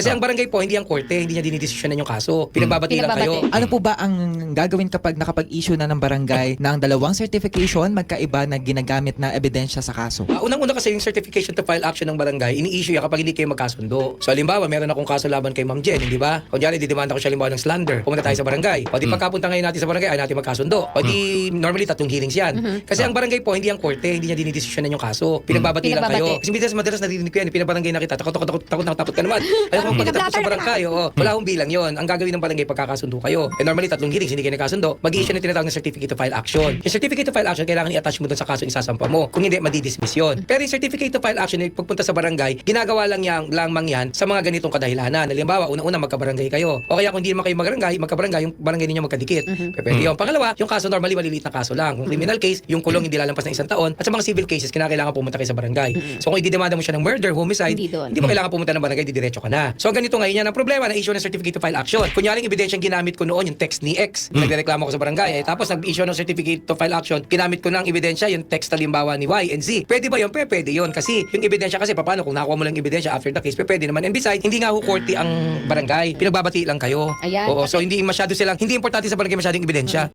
Kasi ang barangay po, hindi ang korte, hindi niya dinidesisyonan yung kaso. Pinagbabati lang kayo. Ano po ba ang gagawin kapag nakapag-issue na ng barangay ng dalawang certification magkaiba na ginagamit na ebidensya sa kaso? Unang-una kasi yung certification to file action ng barangay, ini-issue yan kapag hindi kayo magkasundo. So halimbawa, meron akong kaso laban kay Ma'am Jen, di ba? Kunyari, didemanda ko siya halimbawa ng slander. Pumunta tayo sa barangay. O di pagkapunta ngayon natin sa barangay, ay natin magkasundo. O di normally 3 hearings yan. Kasi ang barangay po, hindi ang korte, hindi niya dinidesisyonan yung kaso. Pinagbabati lang kayo. Kasi madalas narinig ko yan, pinabarangay na kita, takot ka naman. Ayaw kong pagkatapos sa barangay. Wala akong bilang yon. Ang gagawin ng barangay pagkakasundo kayo. Normally 3 hearings, hindi kayo nagkasundo. Mag-i-issue na tinatawag na certificate to file action. Yung certificate to file action, kailangan i-attach mo doon sa kaso isasampa mo. Kung hindi, madidismiss yun. Pero yung certificate to file action, pagpunta sa barangay, ginagawa lang yan sa mga ganitong kadahilanan. Halimbawa, una-una magkabarangay kayo. O kaya kung hindi naman kayo magkabarangay, yung barangay ninyo magkadikit. Pwede yun. Pangalawa, yung kaso normally maliliit na kaso lang. Kung criminal case, yung kulong hindi lalampas ng 1 taon. At sa mga civil cases, kinakailangan pumunta kayo sa barangay. So kung ididemanda mo siya ng murder, homicide, hindi mo kailangan pumunta ng barangay, didiretso ka na. So ganito ngayon yan ang problema na issue ng certificate to file action. Kunyaring ebidensyang ginamit ko noon yung text ni X. Nagreklamo ko sa barangay. Tapos nag-issue ng certificate to file action, ginamit ko ng ebidensya yung text halimbawa ni Y and Z. Pwede ba yun? Pwede yun. Kasi yung ebidensya kasi paano kung nakuha mo lang yung ebidensya after the case, pwede naman. And besides, hindi nga ho korte ang barangay. Pinagbabati lang kayo. Ayan. Oo, so hindi importante sa barangay masyadong ebidensya.